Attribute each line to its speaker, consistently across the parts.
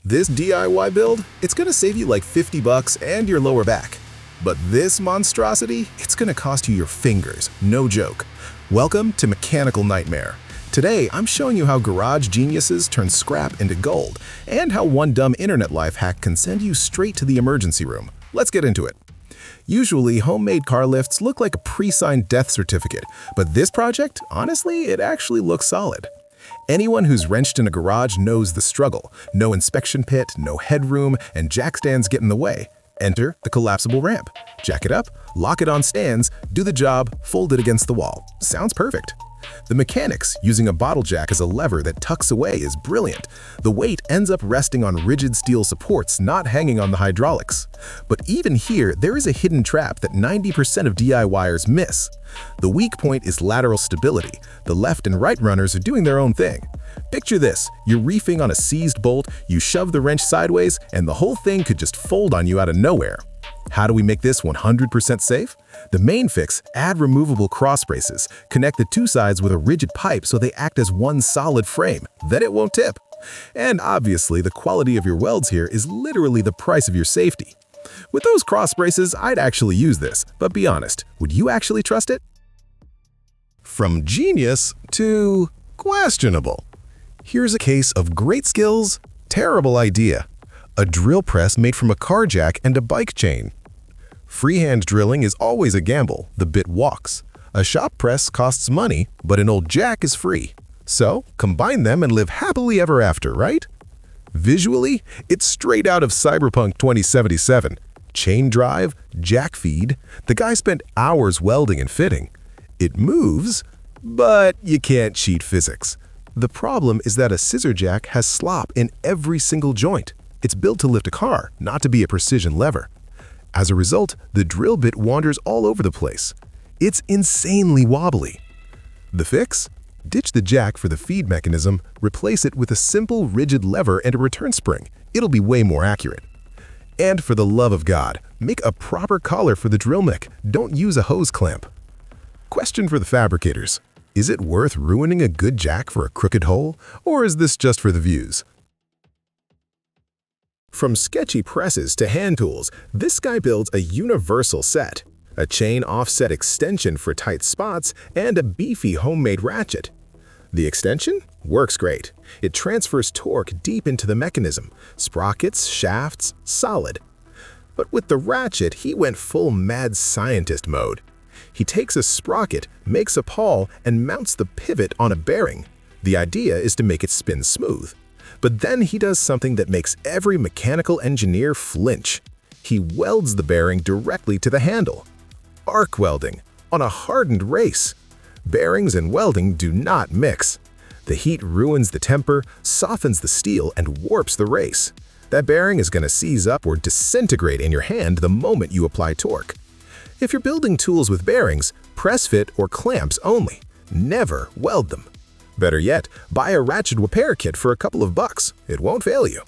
Speaker 1: This DIY build, it's gonna save you like 50 bucks and your lower back. But this monstrosity, it's gonna cost you your fingers, no joke. Welcome to Mechanical Nightmare. Today, I'm showing you how garage geniuses turn scrap into gold, and how one dumb internet life hack can send you straight to the emergency room. Let's get into it. Usually, homemade car lifts look like a pre-signed death certificate, but this project, honestly, it actually looks solid. Anyone who's wrenched in a garage knows the struggle. No inspection pit, no headroom, and jack stands get in the way. Enter the collapsible ramp. Jack it up, lock it on stands, do the job, fold it against the wall. Sounds perfect. The mechanics using a bottle jack as a lever that tucks away is brilliant. The weight ends up resting on rigid steel supports, not hanging on the hydraulics. But even here, there is a hidden trap that 90% of DIYers miss. The weak point is lateral stability. The left and right runners are doing their own thing. Picture this, you're reefing on a seized bolt, you shove the wrench sideways, and the whole thing could just fold on you out of nowhere. How do we make this 100% safe? The main fix, add removable cross braces. Connect the two sides with a rigid pipe so they act as one solid frame. Then it won't tip. And obviously, the quality of your welds here is literally the price of your safety. With those cross braces, I'd actually use this, but be honest, would you actually trust it? From genius to questionable. Here's a case of great skills, terrible idea. A drill press made from a car jack and a bike chain. Freehand drilling is always a gamble, the bit walks. A shop press costs money, but an old jack is free. So, combine them and live happily ever after, right? Visually, it's straight out of Cyberpunk 2077. Chain drive, jack feed, the guy spent hours welding and fitting. It moves, but you can't cheat physics. The problem is that a scissor jack has slop in every single joint. It's built to lift a car, not to be a precision lever. As a result, the drill bit wanders all over the place. It's insanely wobbly. The fix? Ditch the jack for the feed mechanism, replace it with a simple rigid lever and a return spring. It'll be way more accurate. And for the love of God, make a proper collar for the drill mick. Don't use a hose clamp. Question for the fabricators. Is it worth ruining a good jack for a crooked hole, or is this just for the views? From sketchy presses to hand tools, this guy builds a universal set. A chain offset extension for tight spots and a beefy homemade ratchet. The extension works great. It transfers torque deep into the mechanism. Sprockets, shafts, solid. But with the ratchet, he went full mad scientist mode. He takes a sprocket, makes a pawl, and mounts the pivot on a bearing. The idea is to make it spin smooth. But then he does something that makes every mechanical engineer flinch. He welds the bearing directly to the handle. Arc welding on a hardened race. Bearings and welding do not mix. The heat ruins the temper, softens the steel, and warps the race. That bearing is going to seize up or disintegrate in your hand the moment you apply torque. If you're building tools with bearings, press fit or clamps only. Never weld them. Better yet, buy a ratchet repair kit for a couple of bucks. It won't fail you.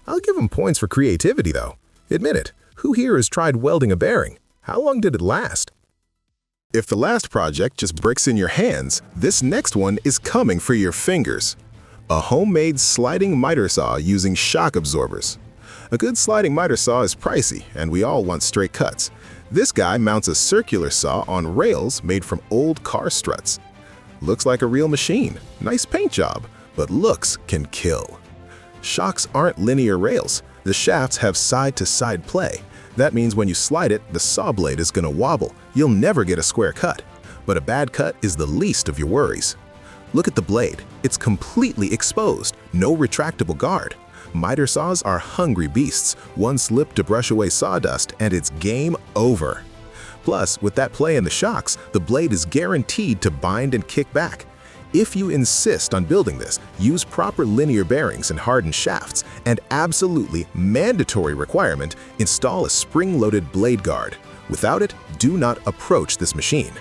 Speaker 1: I'll give him points for creativity though. Admit it, who here has tried welding a bearing? How long did it last? If the last project just breaks in your hands, this next one is coming for your fingers. A homemade sliding miter saw using shock absorbers. A good sliding miter saw is pricey, and we all want straight cuts. This guy mounts a circular saw on rails made from old car struts. Looks like a real machine. Nice paint job, but looks can kill. Shocks aren't linear rails. The shafts have side-to-side play. That means when you slide it, the saw blade is going to wobble. You'll never get a square cut. But a bad cut is the least of your worries. Look at the blade. It's completely exposed. No retractable guard. Miter saws are hungry beasts. One slip to brush away sawdust, and it's game over. Plus, with that play in the shocks, the blade is guaranteed to bind and kick back. If you insist on building this, use proper linear bearings and hardened shafts, and absolutely mandatory requirement, install a spring-loaded blade guard. Without it, do not approach this machine.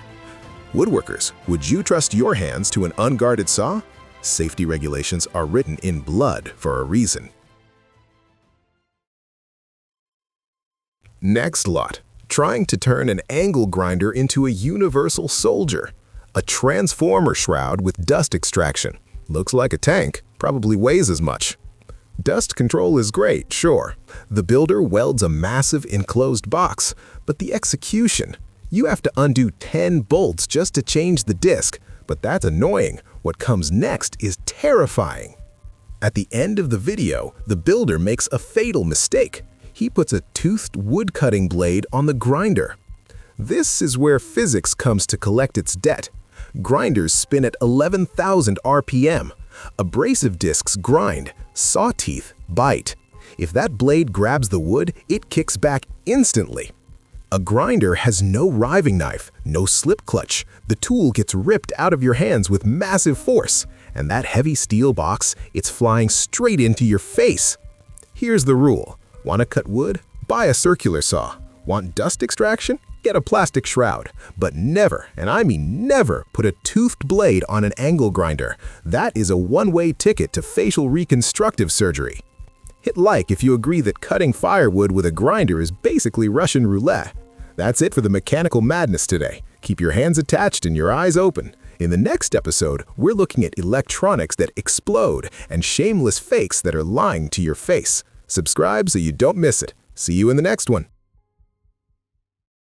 Speaker 1: Woodworkers, would you trust your hands to an unguarded saw? Safety regulations are written in blood for a reason. Next lot. Trying to turn an angle grinder into a universal soldier. A transformer shroud with dust extraction. Looks like a tank, probably weighs as much. Dust control is great, sure. The builder welds a massive enclosed box, but the execution. You have to undo 10 bolts just to change the disc, but that's annoying. What comes next is terrifying. At the end of the video, the builder makes a fatal mistake. He puts a toothed wood-cutting blade on the grinder. This is where physics comes to collect its debt. Grinders spin at 11,000 RPM. Abrasive discs grind, saw teeth bite. If that blade grabs the wood, it kicks back instantly. A grinder has no riving knife, no slip clutch. The tool gets ripped out of your hands with massive force, and that heavy steel box, it's flying straight into your face. Here's the rule. Want to cut wood? Buy a circular saw. Want dust extraction? Get a plastic shroud. But never, and I mean never, put a toothed blade on an angle grinder. That is a one-way ticket to facial reconstructive surgery. Hit like if you agree that cutting firewood with a grinder is basically Russian roulette. That's it for the mechanical madness today. Keep your hands attached and your eyes open. In the next episode, we're looking at electronics that explode and shameless fakes that are lying to your face. Subscribe so you don't miss it. See you in the next one.